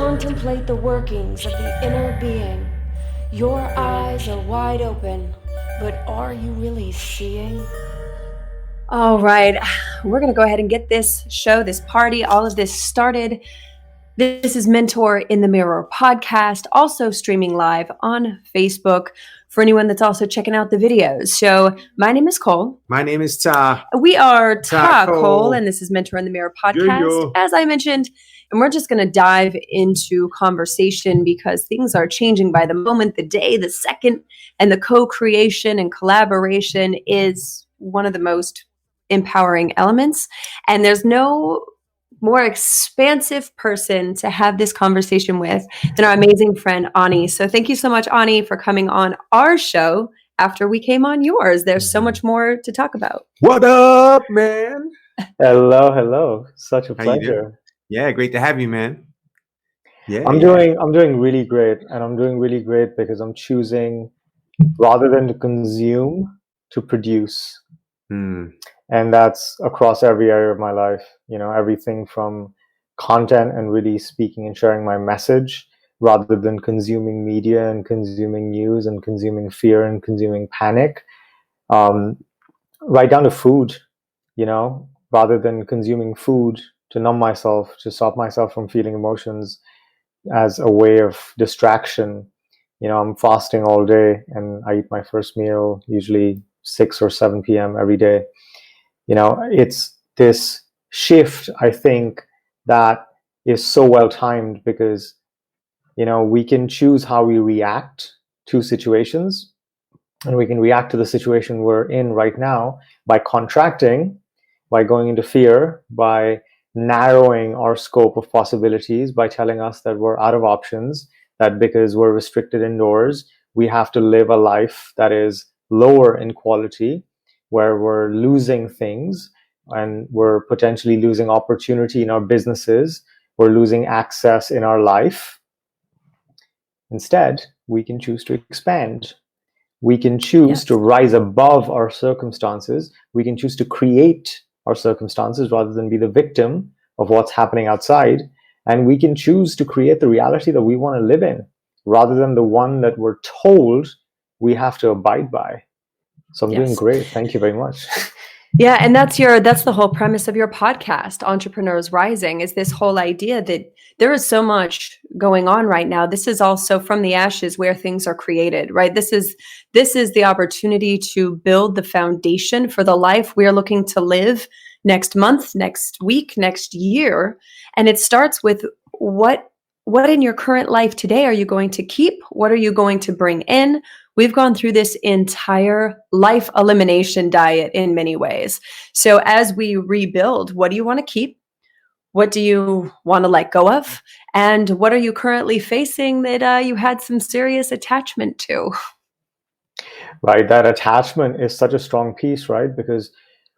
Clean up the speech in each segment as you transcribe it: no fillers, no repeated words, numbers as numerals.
contemplate the workings of the inner being. Your eyes are wide open, but are you really seeing? All right, we're going to go ahead and get this show, this party, all of this started. This is Mentor in the Mirror podcast, also streaming live on Facebook for anyone that's also checking out the videos. So my name is Cole. My name is Ta. We are Ta Cole. Cole, and this is Mentor in the Mirror podcast, Yo. as I mentioned. And we're just going to dive into conversation because things are changing by the moment, the day, the second, and the co-creation and collaboration is one of the most empowering elements. And there's no more expansive person to have this conversation with than our amazing friend Ani. So thank you so much, Ani, for coming on our show after we came on yours. There's so much more to talk about. What up, man? Hello. Such a How you doing? pleasure. Yeah, great to have you, man. Yeah, I'm doing really great, and I'm doing really great because I'm choosing, rather than to consume, to produce. And that's across every area of my life. You know, everything from content and really speaking and sharing my message, rather than consuming media and consuming news and consuming fear and consuming panic. Right down to food, you know, rather than consuming food to numb myself, to stop myself from feeling emotions as a way of distraction. You know, I'm fasting all day and I eat my first meal usually 6 or 7 p.m. every day. You know, it's this shift, I think, that is so well timed because, you know, we can choose how we react to situations, and we can react to the situation we're in right now by contracting, by going into fear, by narrowing our scope of possibilities, by telling us that we're out of options, that because we're restricted indoors, we have to live a life that is lower in quality, where we're losing things and we're potentially losing opportunity in our businesses, we're losing access in our life. Instead, we can choose to expand. We can choose to rise above our circumstances. We can choose to create our circumstances rather than be the victim of what's happening outside. And we can choose to create the reality that we want to live in rather than the one that we're told we have to abide by. So I'm doing great. Thank you very much. Yeah, and that's the whole premise of your podcast, Entrepreneurs Rising, is this whole idea that there is so much going on right now. This is also from the ashes where things are created, right? This is the opportunity to build the foundation for the life we're looking to live next month, next week, next year. And it starts with what in your current life today are you going to keep? What are you going to bring in? We've gone through this entire life elimination diet in many ways. So as we rebuild, what do you want to keep? What do you want to let go of? And what are you currently facing that you had some serious attachment to? Right. That attachment is such a strong piece, right? Because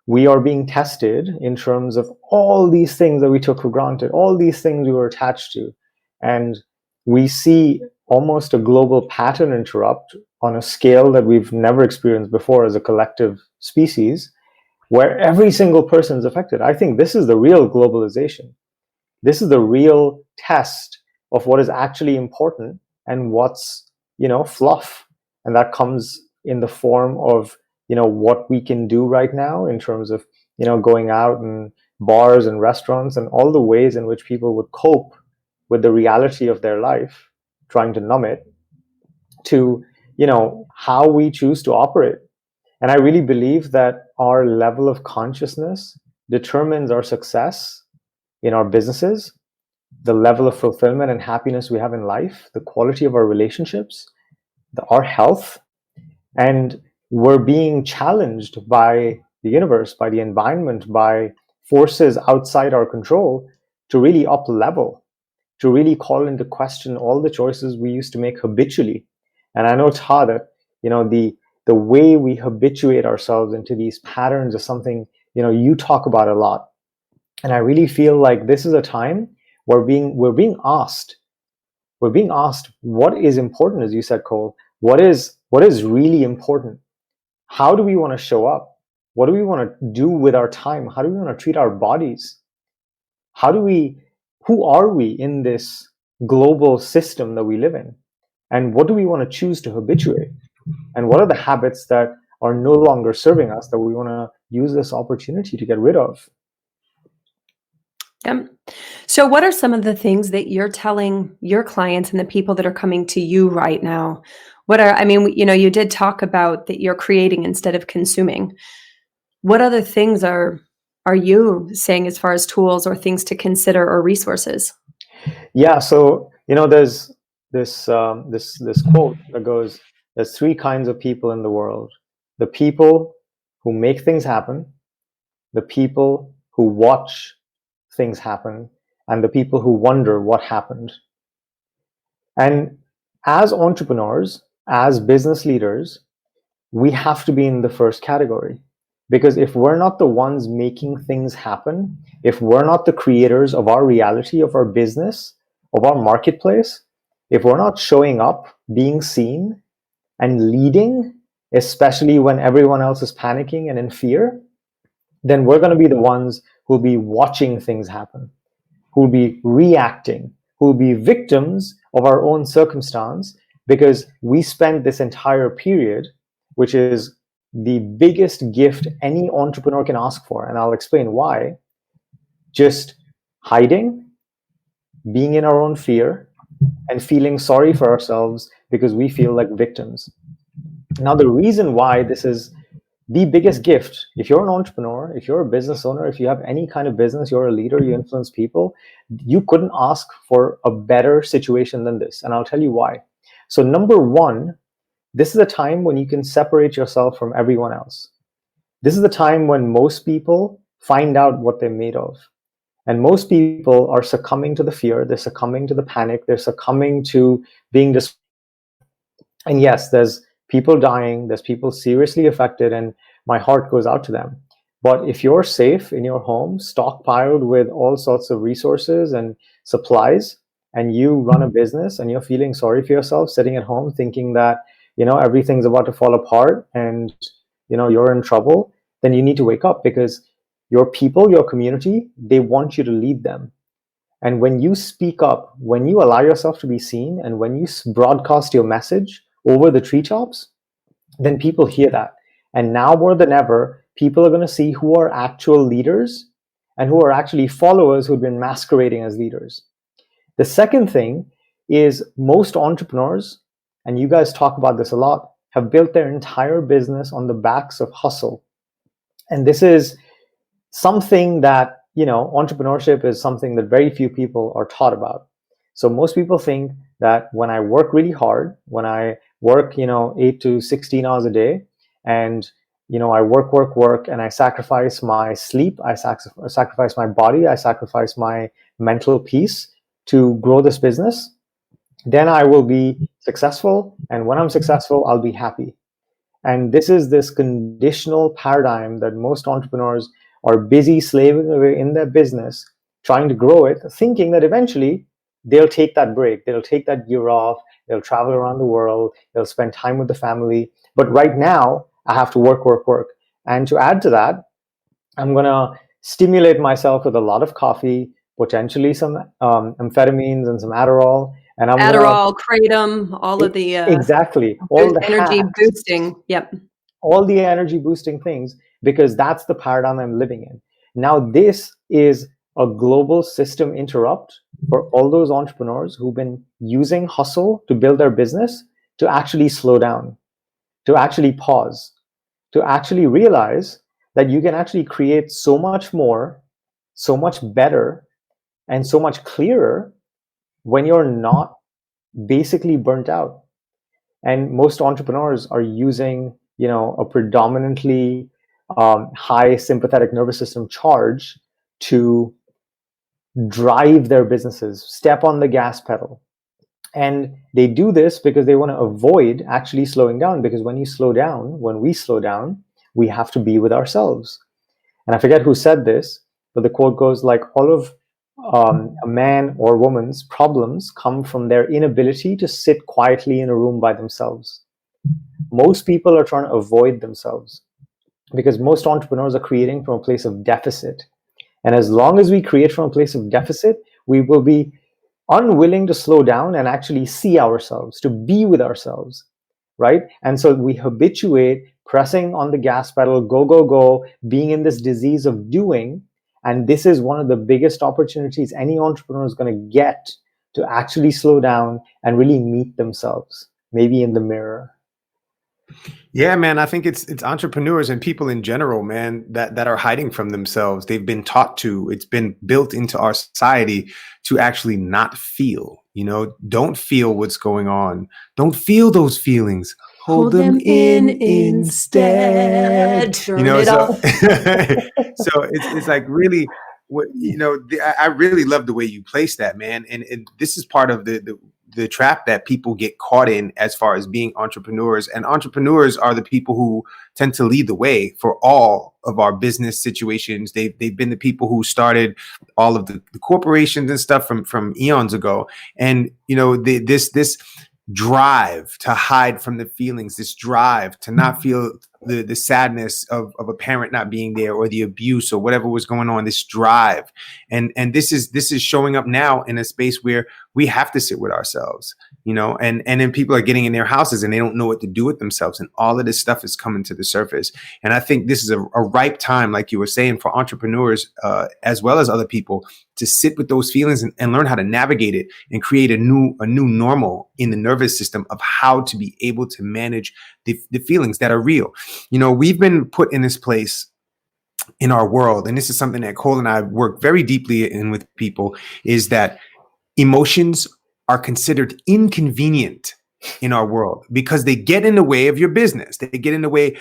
we are being tested in terms of all these things that we took for granted, all these things we were attached to. And we see almost a global pattern interrupt on a scale that we've never experienced before as a collective species, where every single person is affected. I think this is the real globalization. This is the real test of what is actually important and what's, you know, fluff. And that comes in the form of, you know, what we can do right now in terms of, you know, going out and bars and restaurants and all the ways in which people would cope with the reality of their life, trying to numb it, to, you know, how we choose to operate. And I really believe that our level of consciousness determines our success in our businesses, the level of fulfillment and happiness we have in life, the quality of our relationships, our health. And we're being challenged by the universe, by the environment, by forces outside our control to really up level, to really call into question all the choices we used to make habitually. And I know, Ta, that, you know, the way we habituate ourselves into these patterns is something, you know, you talk about a lot. And I really feel like this is a time where we're being asked what is important, as you said, Cole. What is really important? How do we want to show up? What do we want to do with our time? How do we want to treat our bodies? Who are we in this global system that we live in? And what do we want to choose to habituate? And what are the habits that are no longer serving us that we want to use this opportunity to get rid of? So what are some of the things that you're telling your clients and the people that are coming to you right now? You did talk about that you're creating instead of consuming. What other things are you saying as far as tools or things to consider or resources? Yeah, so there's this quote that goes, "There's three kinds of people in the world: the people who make things happen, the people who watch things happen, and the people who wonder what happened." And as entrepreneurs, as business leaders, we have to be in the first category. Because if we're not the ones making things happen, if we're not the creators of our reality, of our business, of our marketplace, if we're not showing up, being seen, and leading, especially when everyone else is panicking and in fear, then we're going to be the ones who'll be watching things happen, who'll be reacting, who'll be victims of our own circumstance, because we spent this entire period, which is the biggest gift any entrepreneur can ask for, and I'll explain why, just hiding, being in our own fear, and feeling sorry for ourselves because we feel like victims. Now, the reason why this is the biggest gift, if you're an entrepreneur, if you're a business owner, if you have any kind of business, you're a leader, you influence people, you couldn't ask for a better situation than this. And I'll tell you why. So number one, this is a time when you can separate yourself from everyone else. This is the time when most people find out what they're made of. And most people are succumbing to the fear, they're succumbing to the panic, they're succumbing to being and yes, there's people dying, there's people seriously affected, and my heart goes out to them. But if you're safe in your home, stockpiled with all sorts of resources and supplies, and you run a business and you're feeling sorry for yourself, sitting at home thinking that, everything's about to fall apart and, you're in trouble, then you need to wake up, because your people, your community, they want you to lead them. And when you speak up, when you allow yourself to be seen, and when you broadcast your message over the treetops, then people hear that. And now more than ever, people are going to see who are actual leaders and who are actually followers who've been masquerading as leaders. The second thing is, most entrepreneurs, and you guys talk about this a lot, have built their entire business on the backs of hustle. And this is something that, entrepreneurship is something that very few people are taught about. So most people think that when I work really hard, when I work, 8 to 16 hours a day, and, I work, and I sacrifice my sleep, I sacrifice my body, I sacrifice my mental peace to grow this business, then I will be successful. And when I'm successful, I'll be happy. And this is this conditional paradigm that most entrepreneurs are busy slaving away in their business, trying to grow it, thinking that eventually they'll take that break, they'll take that year off, they'll travel around the world, they'll spend time with the family. But right now, I have to work. And to add to that, I'm going to stimulate myself with a lot of coffee, potentially some amphetamines and some Adderall. And I'm Adderall, Kratom, all of the exactly all the energy hacks, boosting. Yep. all the energy boosting things, because that's the paradigm I'm living in. Now, this is a global system interrupt for all those entrepreneurs who've been using hustle to build their business, to actually slow down, to actually pause, to actually realize that you can actually create so much more, so much better, and so much clearer when you're not basically burnt out. And most entrepreneurs are using, a predominantly high sympathetic nervous system charge to drive their businesses, step on the gas pedal. And they do this because they want to avoid actually slowing down. Because when we slow down, we have to be with ourselves. And I forget who said this, but the quote goes like, all of a man or woman's problems come from their inability to sit quietly in a room by themselves. Most people are trying to avoid themselves, because most entrepreneurs are creating from a place of deficit. And as long as we create from a place of deficit, we will be unwilling to slow down and actually see ourselves, to be with ourselves, right? And so we habituate pressing on the gas pedal, go, go, go, being in this disease of doing. And this is one of the biggest opportunities any entrepreneur is going to get to actually slow down and really meet themselves, maybe in the mirror. Yeah, man, I think it's entrepreneurs and people in general, man, that are hiding from themselves. They've been taught to, it's been built into our society to actually not feel, don't feel what's going on. Don't feel those feelings. Hold them in instead. Turn it So off. so it's like really what I really love the way you place that, man. And this is part of the trap that people get caught in as far as being entrepreneurs. And entrepreneurs are the people who tend to lead the way for all of our business situations. They've been the people who started all of the corporations and stuff from eons ago. And, this drive to hide from the feelings, this drive to not feel the sadness of a parent not being there, or the abuse, or whatever was going on, this drive. And this is showing up now in a space where we have to sit with ourselves, and then people are getting in their houses and they don't know what to do with themselves. And all of this stuff is coming to the surface. And I think this is a ripe time, like you were saying, for entrepreneurs, as well as other people, to sit with those feelings and learn how to navigate it and create a new normal in the nervous system of how to be able to manage the feelings that are real. We've been put in this place in our world, and this is something that Cole and I work very deeply in with people, is that emotions are considered inconvenient in our world because they get in the way of your business. They get in the way.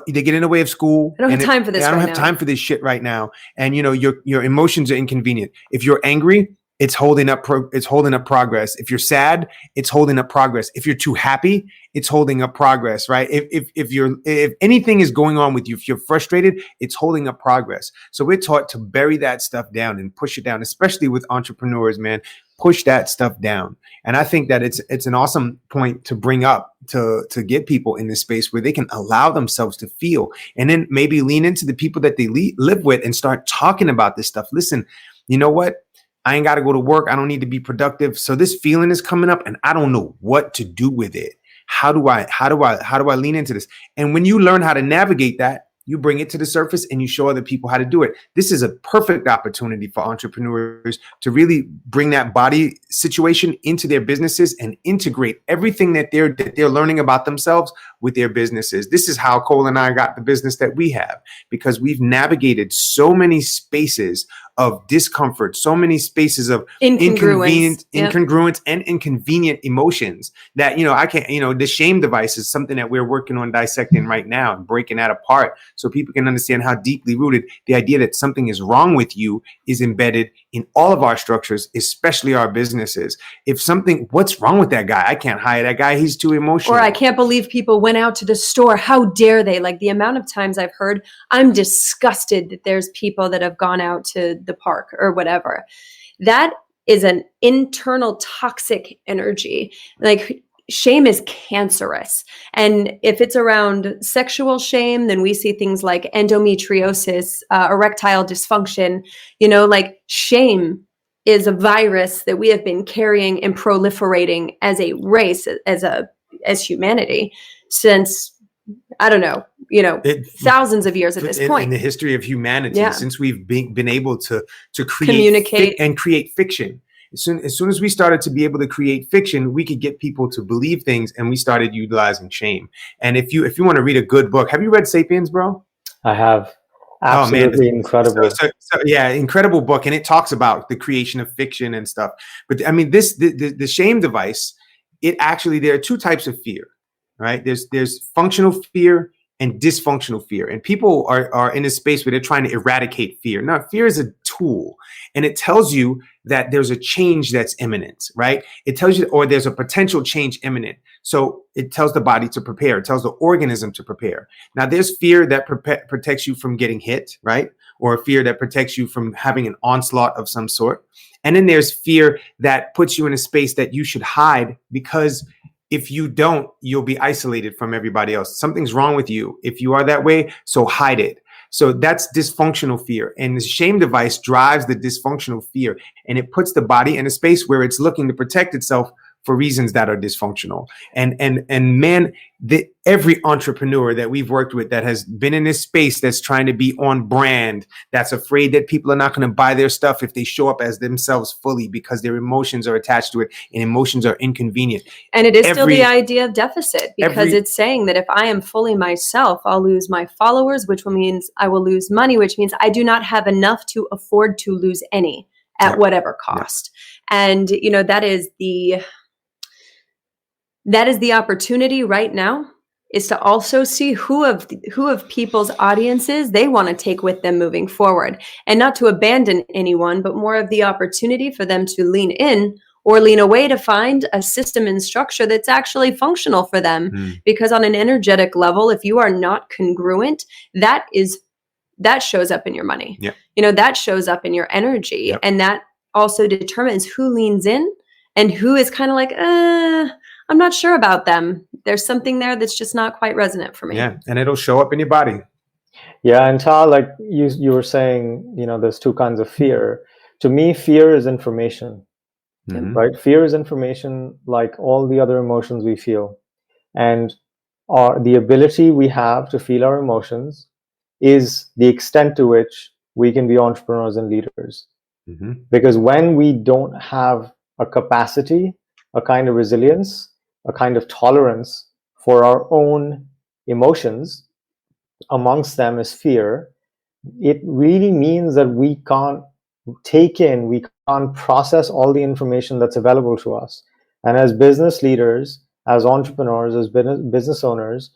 They get in the way of school. I don't have time for this. I don't have time for this shit right now. And your emotions are inconvenient. If you're angry, it's holding up progress. If you're sad, it's holding up progress. If you're too happy, it's holding up progress, right? If anything is going on with you, if you're frustrated, it's holding up progress. So we're taught to bury that stuff down and push it down, especially with entrepreneurs, man. Push that stuff down. And I think that it's an awesome point to bring up to get people in this space where they can allow themselves to feel, and then maybe lean into the people that they live with and start talking about this stuff. Listen, you know what? I ain't got to go to work. I don't need to be productive. So this feeling is coming up and I don't know what to do with it. How do I lean into this? And when you learn how to navigate that, you bring it to the surface and you show other people how to do it. This is a perfect opportunity for entrepreneurs to really bring that body situation into their businesses and integrate everything that they're learning about themselves with their businesses. This is how Cole and I got the business that we have, because we've navigated so many spaces of discomfort, so many spaces of incongruence and inconvenient emotions that, I can't, the shame device is something that we're working on dissecting right now and breaking that apart so people can understand how deeply rooted the idea that something is wrong with you is embedded in all of our structures, especially our businesses. What's wrong with that guy? I can't hire that guy. He's too emotional. Or I can't believe people went out to the store. How dare they? Like the amount of times I've heard, I'm disgusted that there's people that have gone out to the park or whatever. That is an internal toxic energy. Like shame is cancerous. And if it's around sexual shame, then we see things like endometriosis, erectile dysfunction, like shame is a virus that we have been carrying and proliferating as a race, as humanity since, I don't know, thousands of years at this point. In the history of humanity, since we've been able to create, communicate, and create fiction. As soon as we started to be able to create fiction, we could get people to believe things, and we started utilizing shame. And if you want to read a good book, have you read *Sapiens*, bro? I have. Absolutely incredible. Yeah, incredible book, and it talks about the creation of fiction and stuff. But I mean, the shame device. There are two types of fear, right? There's functional fear and dysfunctional fear. And people are in a space where they're trying to eradicate fear. Now, fear is a tool, and it tells you that there's a change that's imminent, right? It tells you, or there's a potential change imminent. So it tells the body to prepare. It tells the organism to prepare. Now, there's fear that protects you from getting hit, right? Or fear that protects you from having an onslaught of some sort. And then there's fear that puts you in a space that you should hide, because if you don't, you'll be isolated from everybody else. Something's wrong with you if you are that way, so hide it. So that's dysfunctional fear. And the shame device drives the dysfunctional fear, and it puts the body in a space where it's looking to protect itself for reasons that are dysfunctional. And man, every entrepreneur that we've worked with that has been in this space that's trying to be on brand, that's afraid that people are not going to buy their stuff if they show up as themselves fully because their emotions are attached to it, and emotions are inconvenient. And it is still the idea of deficit, because it's saying that if I am fully myself, I'll lose my followers, which means I will lose money, which means I do not have enough to afford to lose any at whatever cost. And, that is the opportunity right now, is to also see who of people's audiences they want to take with them moving forward, and not to abandon anyone, but more of the opportunity for them to lean in or lean away to find a system and structure that's actually functional for them. Because on an energetic level, if you are not congruent, that shows up in your money. That shows up in your energy, and that also determines who leans in and who is kind of like, I'm not sure about them. There's something there that's just not quite resonant for me. Yeah, and it'll show up in your body. Yeah, and Tal, like you were saying, there's two kinds of fear. To me, fear is information, right? Fear is information, like all the other emotions we feel. And the ability we have to feel our emotions is the extent to which we can be entrepreneurs and leaders. Because when we don't have a capacity, a kind of resilience, a kind of tolerance for our own emotions, amongst them is fear, it really means that we can't we can't process all the information that's available to us. And as business leaders, as entrepreneurs, as business owners,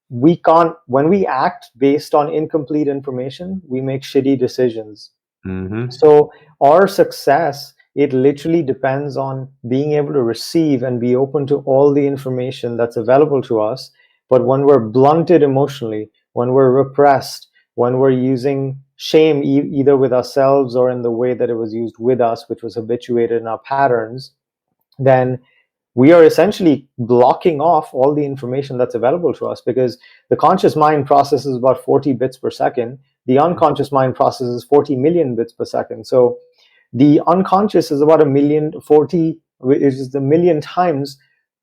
we can't, when we act based on incomplete information, we make shitty decisions. So our success, it literally depends on being able to receive and be open to all the information that's available to us. But when we're blunted emotionally, when we're repressed, when we're using shame either with ourselves or in the way that it was used with us, which was habituated in our patterns, then we are essentially blocking off all the information that's available to us, because the conscious mind processes about 40 bits per second. The unconscious mind processes 40 million bits per second. So the unconscious is about 40, which is a million times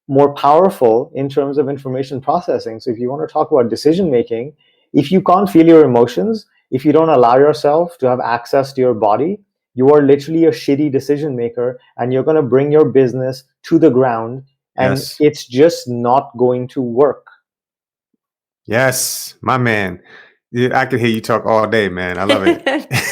more powerful in terms of information processing. So if you want to talk about decision making, if you can't feel your emotions, if you don't allow yourself to have access to your body, you are literally a shitty decision maker, and you're going to bring your business to the ground, and it's just not going to work. Yes, my man. I could hear you talk all day, man. I love it.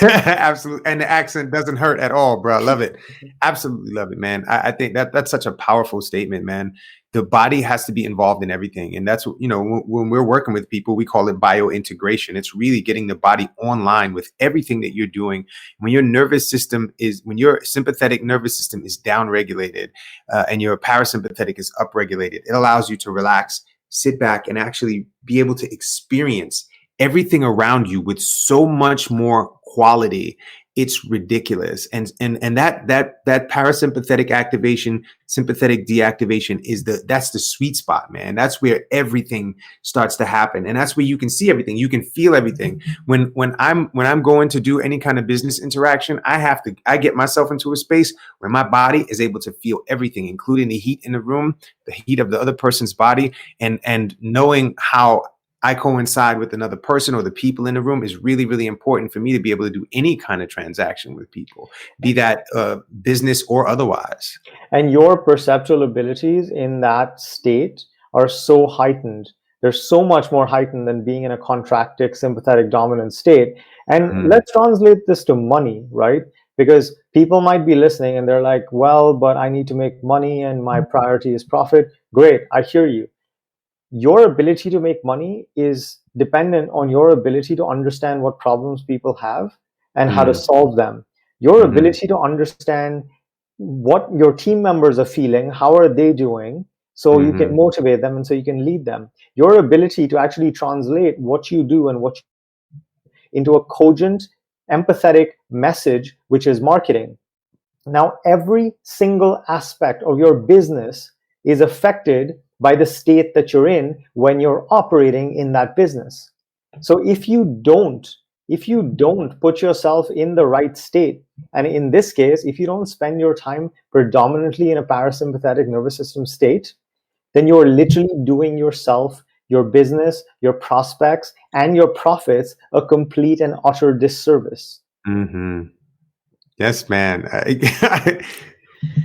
Absolutely. And the accent doesn't hurt at all, bro. I love it. Absolutely love it, man. I think that's such a powerful statement, man. The body has to be involved in everything. And that's, when we're working with people, we call it biointegration. It's really getting the body online with everything that you're doing. When your when your sympathetic nervous system is downregulated, and your parasympathetic is upregulated, it allows you to relax, sit back, and actually be able to experience everything around you with so much more quality. It's ridiculous. And that parasympathetic activation, sympathetic deactivation that's the sweet spot, man. That's where everything starts to happen. And that's where you can see everything. You can feel everything. When I'm going to do any kind of business interaction, I get myself into a space where my body is able to feel everything, including the heat in the room, the heat of the other person's body, and knowing how I coincide with another person or the people in the room is really, really important for me to be able to do any kind of transaction with people, be that business or otherwise. And your perceptual abilities in that state are so heightened. They're so much more heightened than being in a contractic, sympathetic, dominant state. And let's translate this to money, right? Because people might be listening and they're like, well, but I need to make money and my priority is profit. Great, I hear you. Your ability to make money is dependent on your ability to understand what problems people have and how to solve them. Your ability to understand what your team members are feeling, how are they doing, so you can motivate them and so you can lead them. Your ability to actually translate what you do and what you into a cogent, empathetic message, which is marketing. Now, every single aspect of your business is affected by the state that you're in when you're operating in that business. So if you don't if you don't put yourself in the right state, and in this case, if you don't spend your time predominantly in a parasympathetic nervous system state, then you're literally doing yourself, your business, your prospects, and your profits a complete and utter disservice. Mm-hmm. Yes, man.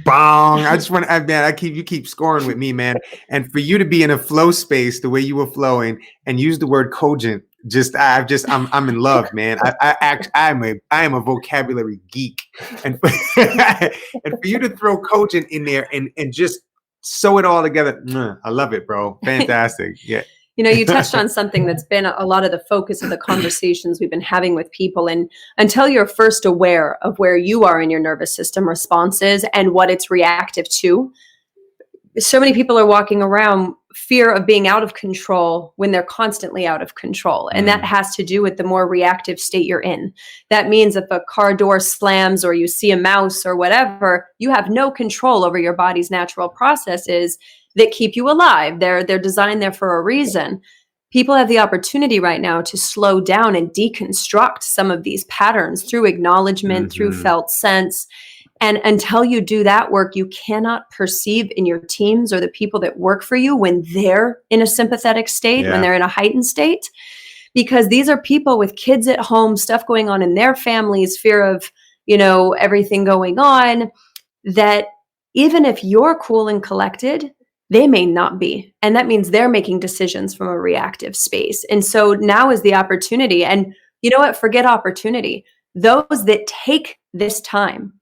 Bong. I just want to, man, you keep scoring with me, man. And for you to be in a flow space the way you were flowing and use the word cogent, I'm in love, man. I am a vocabulary geek. And for, and for you to throw cogent in there and just sew it all together, I love it, bro. Fantastic. Yeah. You know, you touched on something that's been a lot of the focus of the conversations we've been having with people. And until you're first aware of where you are in your nervous system responses and what it's reactive to, so many people are walking around fear of being out of control when they're constantly out of control. And that has to do with the more reactive state you're in. That means if a car door slams or you see a mouse or whatever, you have no control over your body's natural processes that keep you alive. They're designed there for a reason. People have the opportunity right now to slow down and deconstruct some of these patterns through acknowledgement, through felt sense. And until you do that work, you cannot perceive in your teams or the people that work for you when they're in a sympathetic state, when they're in a heightened state, because these are people with kids at home, stuff going on in their families, fear of, everything going on, that even if you're cool and collected, they may not be. And that means they're making decisions from a reactive space. And so now is the opportunity. And you know what? Forget opportunity. Those that take this time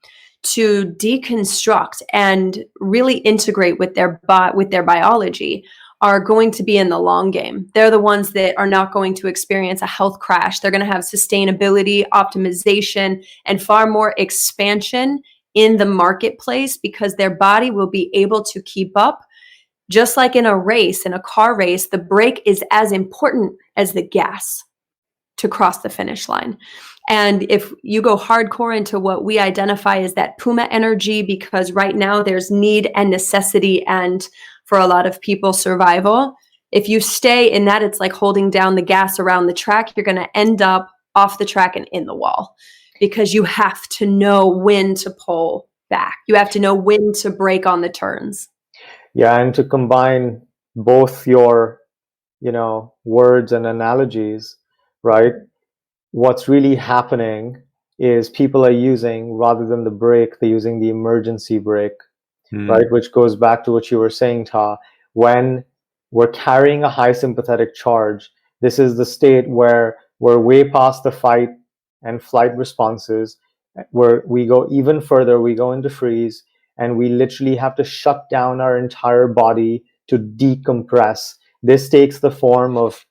to deconstruct and really integrate with their biology are going to be in the long game. They're the ones that are not going to experience a health crash. They're going to have sustainability, optimization, and far more expansion in the marketplace because their body will be able to keep up. Just like in a race, in a car race, the brake is as important as the gas to cross the finish line. And if you go hardcore into what we identify as that Puma energy, because right now there's need and necessity and for a lot of people survival, if you stay in that, it's like holding down the gas around the track, you're going to end up off the track and in the wall because you have to know when to pull back. You have to know when to brake on the turns. Yeah, and to combine both your, words and analogies, right? What's really happening is people are using, rather than the brake, they're using the emergency brake, right? Which goes back to what you were saying, Ta. When we're carrying a high sympathetic charge, this is the state where we're way past the fight and flight responses, where we go even further, we go into freeze, and we literally have to shut down our entire body to decompress. This takes the form of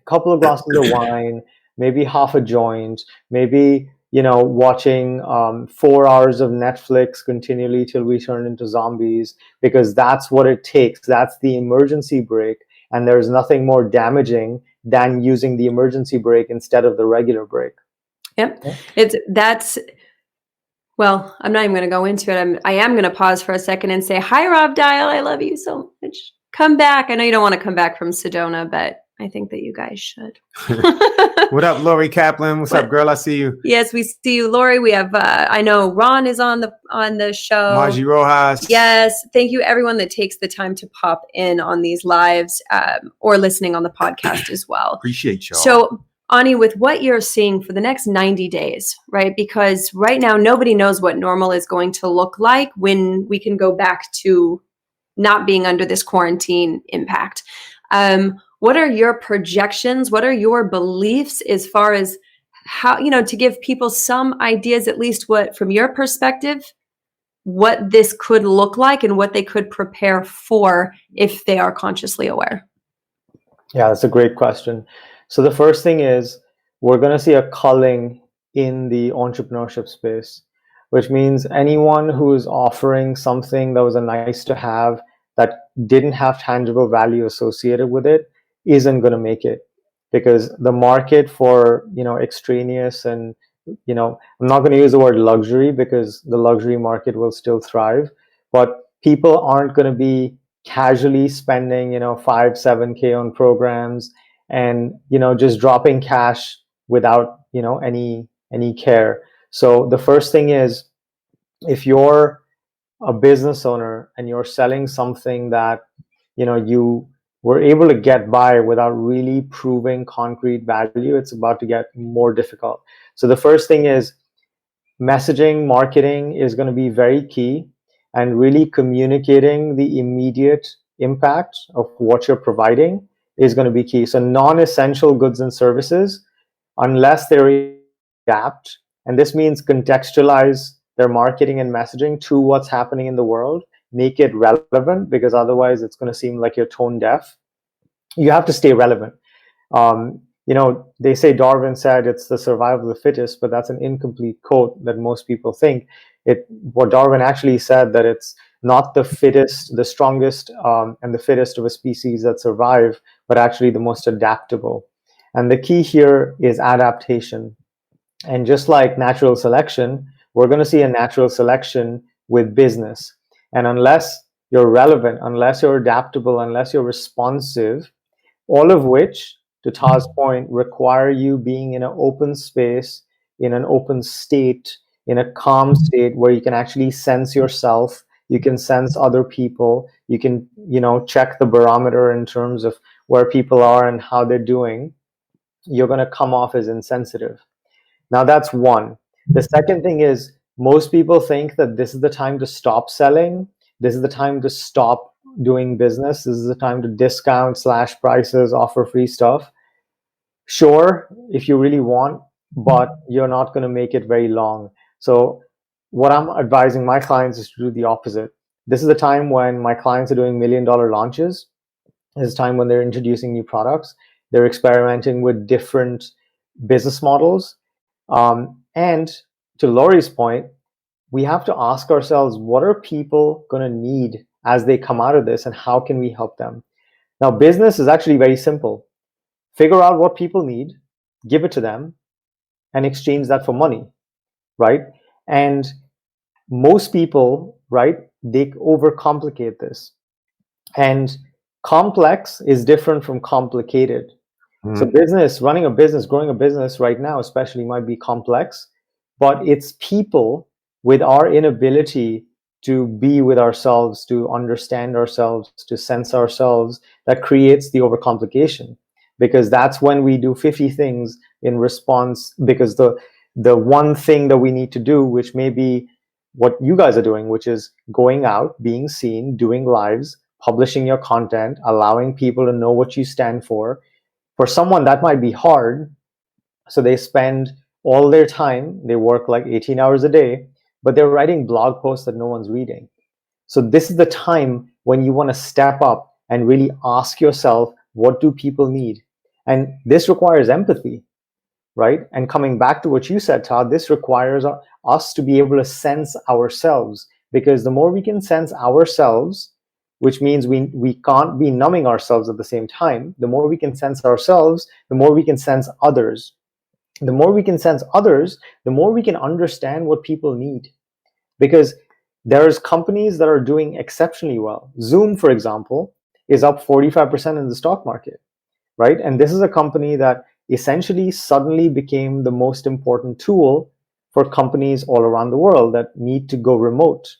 a couple of glasses of wine, maybe half a joint, maybe, watching 4 hours of Netflix continually till we turn into zombies, because that's what it takes. That's the emergency brake. And there's nothing more damaging than using the emergency brake instead of the regular brake. Yep. Well, I'm not even going to go into it. I am going to pause for a second and say, hi, Rob Dial. I love you so much. Come back. I know you don't want to come back from Sedona, but I think that you guys should. What up, Lori Kaplan? What's up, girl? I see you. Yes, we see you, Lori. We have, I know Ron is on the show. Margie Rojas. Yes. Thank you, everyone that takes the time to pop in on these lives or listening on the podcast as well. Appreciate y'all. So, Ani, with what you're seeing for the next 90 days, right? Because right now, nobody knows what normal is going to look like when we can go back to not being under this quarantine impact. What are your projections? What are your beliefs as far as how, to give people some ideas, at least what, from your perspective, what this could look like and what they could prepare for if they are consciously aware? Yeah, that's a great question. So the first thing is we're going to see a culling in the entrepreneurship space, which means anyone who is offering something that was a nice to have that didn't have tangible value associated with it isn't going to make it, because the market for, extraneous and, I'm not going to use the word luxury because the luxury market will still thrive, but people aren't going to be casually spending, 5-7K on programs and, just dropping cash without any care. So the first thing is, if you're a business owner and you're selling something that you were able to get by without really proving concrete value, it's about to get more difficult. So the first thing is, messaging marketing is going to be very key, and really communicating the immediate impact of what you're providing is going to be key. So non-essential goods and services, unless they're adapt, and this means contextualize their marketing and messaging to what's happening in the world, make it relevant, because otherwise it's going to seem like you're tone deaf. You have to stay relevant. They say Darwin said it's the survival of the fittest, but that's an incomplete quote that most people think. What Darwin actually said, that it's not the fittest, the strongest, and the fittest of a species that survive, but actually the most adaptable. And the key here is adaptation. And just like natural selection, we're going to see a natural selection with business. And unless you're relevant, unless you're adaptable, unless you're responsive, all of which, to Ta's point, require you being in an open space, in an open state, in a calm state where you can actually sense yourself, you can sense other people, you can, check the barometer in terms of where people are and how they're doing. You're going to come off as insensitive. Now that's one. The second thing is, most people think that this is the time to stop selling. This is the time to stop doing business. This is the time to discount, slash prices, offer free stuff. Sure, if you really want, but you're not going to make it very long. So what I'm advising my clients is to do the opposite. This is the time when my clients are doing $1 million launches. This is the time when they're introducing new products. They're experimenting with different business models. And to Laurie's point, we have to ask ourselves, what are people going to need as they come out of this, and how can we help them? Now, business is actually very simple. Figure out what people need, give it to them, and exchange that for money, right? And most people, right, they overcomplicate this. And complex is different from complicated. So running a business, growing a business right now especially might be complex, but it's people with our inability to be with ourselves, to understand ourselves, to sense ourselves, that creates the overcomplication. Because that's when we do 50 things in response, because the one thing that we need to do, which may be what you guys are doing, which is going out, being seen, doing lives, publishing your content, allowing people to know what you stand for someone that might be hard. So they spend all their time, they work like 18 hours a day, but they're writing blog posts that no one's reading. So this is the time when you want to step up and really ask yourself, what do people need? And this requires empathy, right? And coming back to what you said, Todd, this requires us to be able to sense ourselves, because the more we can sense ourselves, which means we can't be numbing ourselves at the same time. The more we can sense ourselves, the more we can sense others. The more we can sense others, the more we can understand what people need. Because there's companies that are doing exceptionally well. Zoom, for example, is up 45% in the stock market, right? And this is a company that essentially suddenly became the most important tool for companies all around the world that need to go remote.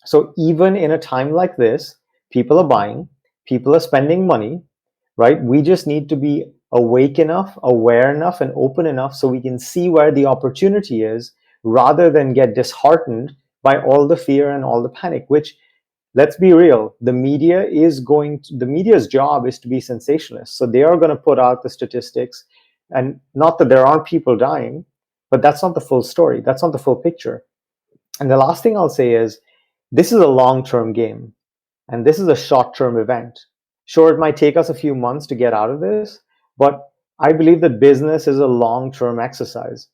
So even in a time like this, people are buying, people are spending money, right? We just need to be awake enough, aware enough, and open enough so we can see where the opportunity is, rather than get disheartened by all the fear and all the panic, which, let's be real, the media's job is to be sensationalist. So they are going to put out the statistics, and not that there aren't people dying, but that's not the full story. That's not the full picture. And the last thing I'll say is, this is a long-term game, and this is a short-term event. Sure, it might take us a few months to get out of this, but I believe that business is a long-term exercise.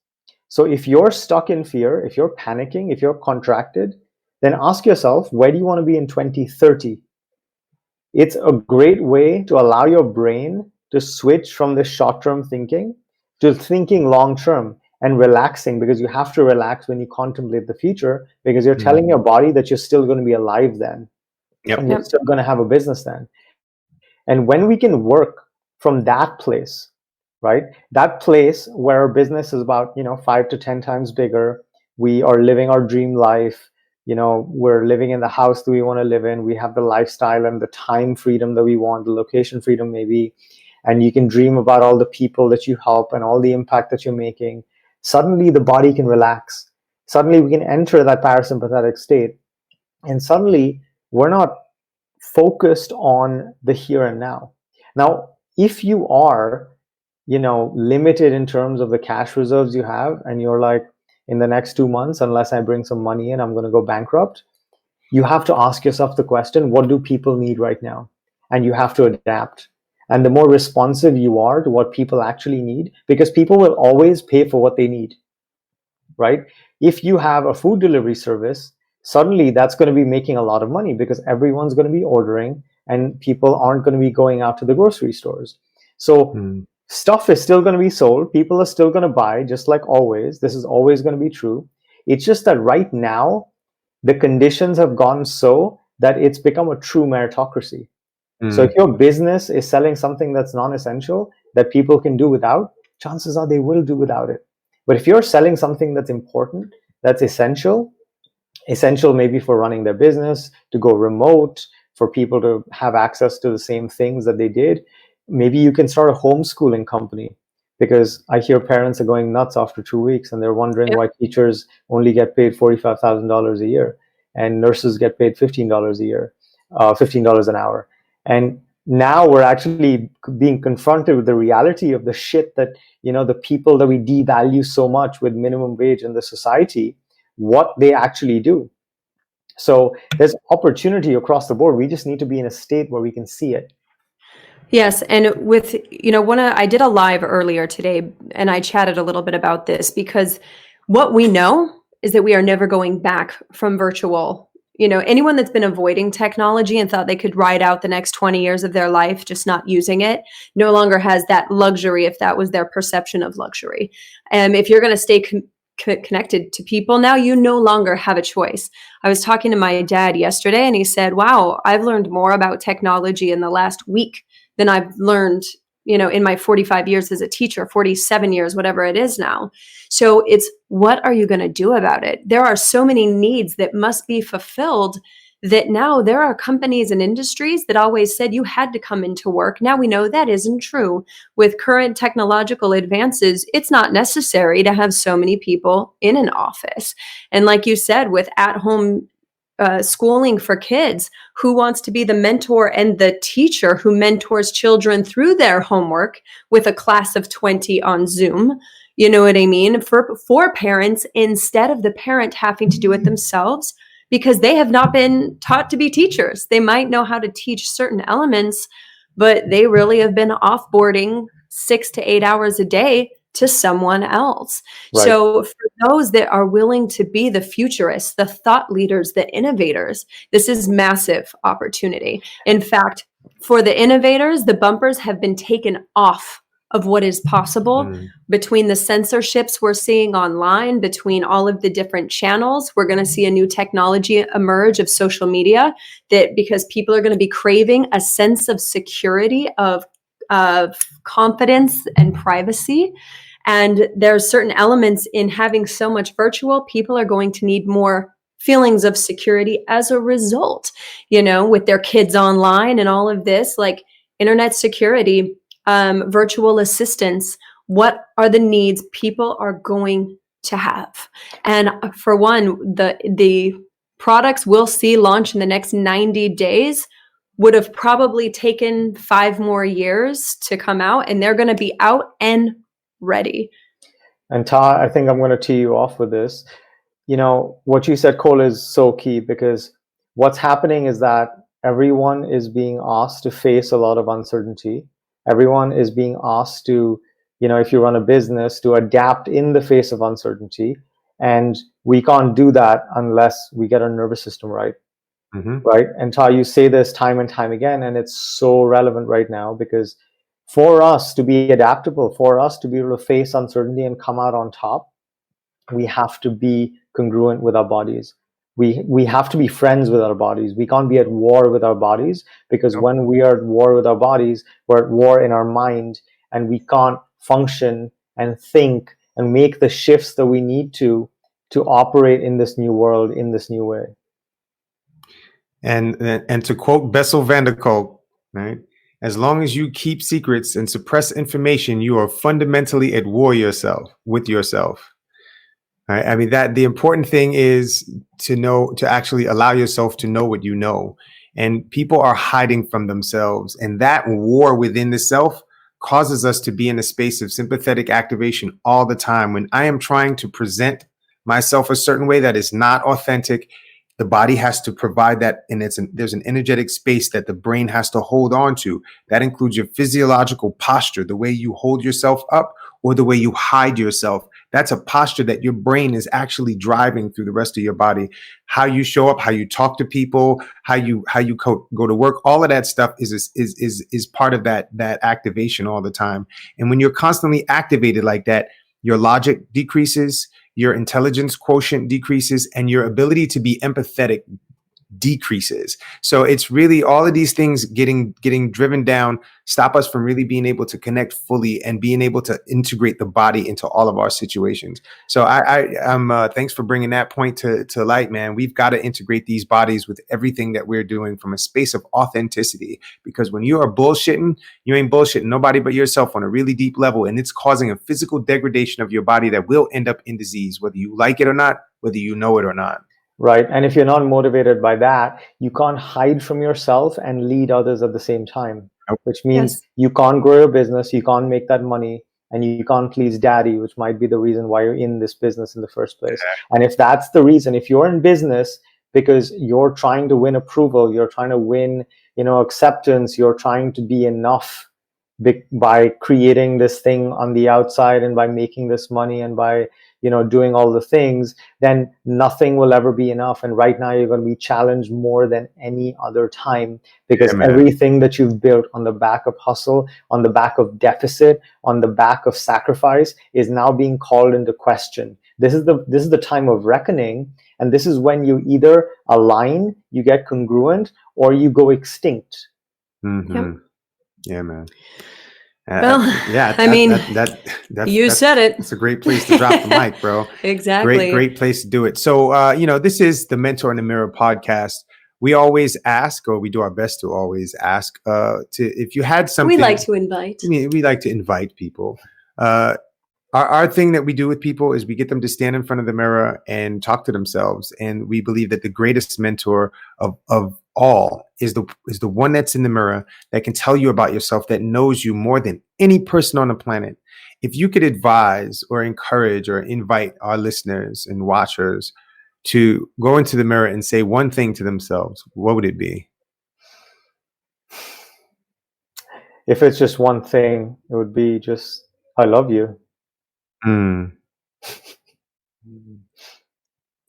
So if you're stuck in fear, if you're panicking, if you're contracted, then ask yourself, where do you want to be in 2030? It's a great way to allow your brain to switch from the short-term thinking to thinking long-term and relaxing, because you have to relax when you contemplate the future, because you're telling your body that you're still going to be alive then. Yep. And you're still going to have a business then. And when we can work from that place, right? That place where our business is about, 5 to 10 times bigger. We are living our dream life. We're living in the house that we want to live in. We have the lifestyle and the time freedom that we want, the location freedom maybe. And you can dream about all the people that you help and all the impact that you're making. Suddenly the body can relax. Suddenly we can enter that parasympathetic state. And suddenly we're not focused on the here and now. Now, if you are, limited in terms of the cash reserves you have, and you're like, in the next 2 months, unless I bring some money in, I'm going to go bankrupt, you have to ask yourself the question, what do people need right now? And you have to adapt. And the more responsive you are to what people actually need, because people will always pay for what they need, right? If you have a food delivery service, suddenly that's going to be making a lot of money because everyone's going to be ordering and people aren't going to be going out to the grocery stores. So stuff is still going to be sold. People are still going to buy, just like always. This is always going to be true. It's just that right now, the conditions have gone so that it's become a true meritocracy. So if your business is selling something that's non-essential that people can do without, chances are they will do without it. But if you're selling something that's important, that's essential maybe for running their business, to go remote, for people to have access to the same things that they did, maybe you can start a homeschooling company, because I hear parents are going nuts after 2 weeks and they're wondering why teachers only get paid $45,000 a year and nurses get paid $15 a year, $15 an hour. And now we're actually being confronted with the reality of the shit that, the people that we devalue so much with minimum wage in the society, what they actually do. So there's opportunity across the board. We just need to be in a state where we can see it. Yes, and with I did a live earlier today, and I chatted a little bit about this, because what we know is that we are never going back from virtual. Anyone that's been avoiding technology and thought they could ride out the next 20 years of their life just not using it no longer has that luxury, if that was their perception of luxury. And if you're going to stay connected to people now, you no longer have a choice. I was talking to my dad yesterday and he said, wow, I've learned more about technology in the last week than I've learned in my 45 years as a teacher, 47 years, whatever it is now. So it's, what are you going to do about it? There are so many needs that must be fulfilled that now there are companies and industries that always said you had to come into work. Now we know that isn't true. With current technological advances, it's not necessary to have so many people in an office. And like you said, with at-home schooling for kids, who wants to be the mentor and the teacher who mentors children through their homework with a class of 20 on Zoom? You know what I mean? For parents, instead of the parent having to do it themselves, because they have not been taught to be teachers. They might know how to teach certain elements, but they really have been offboarding 6 to 8 hours a day to someone else. Right. So for those that are willing to be the futurists, the thought leaders, the innovators, this is massive opportunity. In fact, for the innovators, the bumpers have been taken off of what is possible between the censorships we're seeing online, between all of the different channels. We're going to see a new technology emerge of social media, that because people are going to be craving a sense of security, of confidence and privacy. And there are certain elements in having so much virtual, people are going to need more feelings of security as a result, with their kids online and all of this, like internet security, virtual assistants. What are the needs people are going to have? And for one, the products we'll see launch in the next 90 days would have probably taken 5 more years to come out, and they're going to be out and ready. And Ta, I think I'm going to tee you off with this. What you said, Cole, is so key, because what's happening is that everyone is being asked to face a lot of uncertainty. Everyone is being asked to, if you run a business, to adapt in the face of uncertainty. And we can't do that unless we get our nervous system right. Right. And Ta, you say this time and time again, and it's so relevant right now, because for us to be adaptable, for us to be able to face uncertainty and come out on top, we have to be congruent with our bodies. We have to be friends with our bodies. We can't be at war with our bodies, because when we are at war with our bodies, we're at war in our mind, and we can't function and think and make the shifts that we need to operate in this new world in this new way. And to quote Bessel van der Kolk, right? As long as you keep secrets and suppress information, you are fundamentally at war with yourself. Right? I mean, that the important thing is to actually allow yourself to know what you know. And people are hiding from themselves. And that war within the self causes us to be in a space of sympathetic activation all the time. When I am trying to present myself a certain way that is not authentic, the body has to provide that, and there's an energetic space that the brain has to hold on to. That includes your physiological posture, the way you hold yourself up or the way you hide yourself. That's a posture that your brain is actually driving through the rest of your body. How you show up, how you talk to people, how you go to work, all of that stuff is part of that activation all the time. And when you're constantly activated like that, your logic decreases, your intelligence quotient decreases, and your ability to be empathetic decreases. So it's really all of these things getting driven down stop us from really being able to connect fully and being able to integrate the body into all of our situations. So I'm thanks for bringing that point to light, man. We've got to integrate these bodies with everything that we're doing from a space of authenticity, because when you are bullshitting, you ain't bullshitting nobody but yourself on a really deep level, and it's causing a physical degradation of your body that will end up in disease, whether you like it or not, whether you know it or not. Right. And if you're not motivated by that, you can't hide from yourself and lead others at the same time, which means you can't grow your business, you can't make that money, and you can't please daddy, which might be the reason why you're in this business in the first place. And if that's the reason, if you're in business because you're trying to win approval, you're trying to win, acceptance, you're trying to be enough by creating this thing on the outside and by making this money and by doing all the things, then nothing will ever be enough. And right now you're going to be challenged more than any other time, because everything that you've built on the back of hustle, on the back of deficit, on the back of sacrifice is now being called into question. This is the time of reckoning. And this is when you either align, you get congruent, or you go extinct. Mm-hmm. Yep. Yeah, man. Well, you said it. It's a great place to drop the mic, bro. Exactly. Great place to do it. So, this is the Mentor in the Mirror podcast. We always ask, or we do our best to always ask, if you had something. We like to invite. We like to invite people. Our thing that we do with people is we get them to stand in front of the mirror and talk to themselves. And we believe that the greatest mentor of all is the one that's in the mirror, that can tell you about yourself, that knows you more than any person on the planet. If you could advise or encourage or invite our listeners and watchers to go into the mirror and say one thing to themselves, what would it be? If it's just one thing, it would be just, I love you.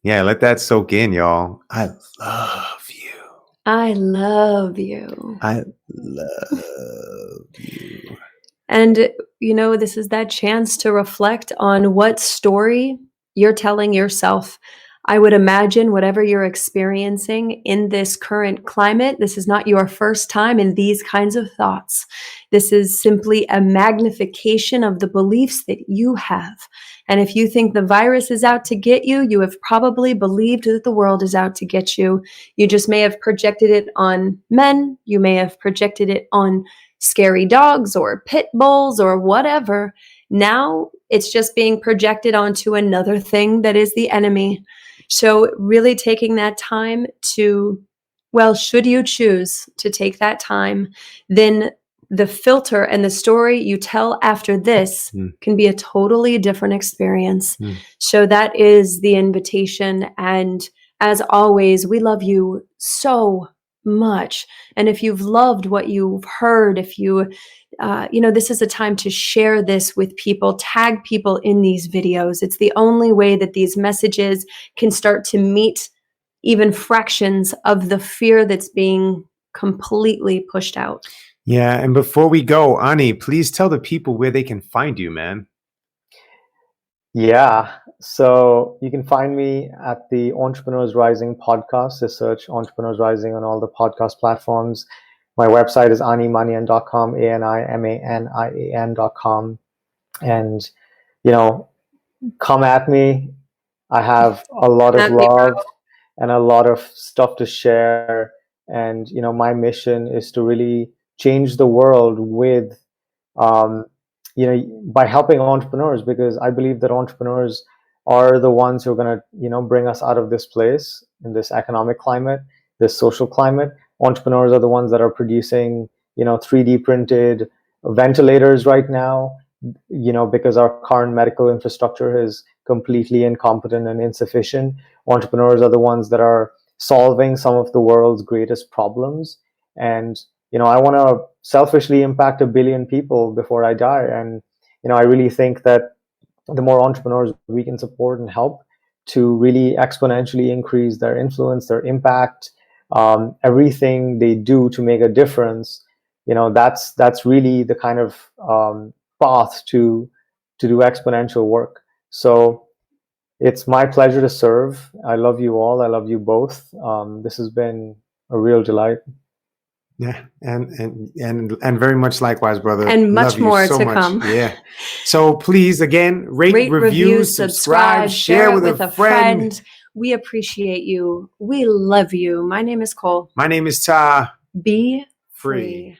Yeah, let that soak in, y'all. I love you. I love you. I love you. And, this is that chance to reflect on what story you're telling yourself. I would imagine whatever you're experiencing in this current climate, this is not your first time in these kinds of thoughts. This is simply a magnification of the beliefs that you have. And if you think the virus is out to get you, you have probably believed that the world is out to get you. You just may have projected it on men. You may have projected it on scary dogs or pit bulls or whatever. Now it's just being projected onto another thing that is the enemy. So really taking that time to, should you choose to take that time, then the filter and the story you tell after this can be a totally different experience. So that is the invitation. And as always, we love you so much. And if you've loved what you've heard, if you this is a time to share this with people, tag people in these videos. It's the only way that these messages can start to meet even fractions of the fear that's being completely pushed out. Yeah. And before we go, Ani, please tell the people where they can find you, man. Yeah. So you can find me at the Entrepreneurs Rising podcast. Just search Entrepreneurs Rising on all the podcast platforms. My website is animanian.com, ANIMANIAN.com. And, you know, come at me. I have a lot of At me, bro. love and a lot of stuff to share. And, you know, my mission is to really change the world with, um, you know, by helping entrepreneurs, because I believe that entrepreneurs are the ones who are going to, you know, bring us out of this place in this economic climate, this social climate. Entrepreneurs are the ones that are producing, you know, 3D printed ventilators right now, you know, because our current medical infrastructure is completely incompetent and insufficient. Entrepreneurs are the ones that are solving some of the world's greatest problems. And, you know, I want to selfishly impact 1 billion people before I die. And, you know, I really think that the more entrepreneurs we can support and help to really exponentially increase their influence, their impact, everything they do to make a difference, you know, that's really the kind of path to do exponential work. So it's my pleasure to serve. I love you all. I love you both. This has been a real delight. Yeah, and very much likewise, brother. And much Love you more so to much. come. Yeah. So please, again, rate, review, subscribe, share with a friend. We appreciate you. We love you. My name is Cole. My name is Ta. Be Free. free.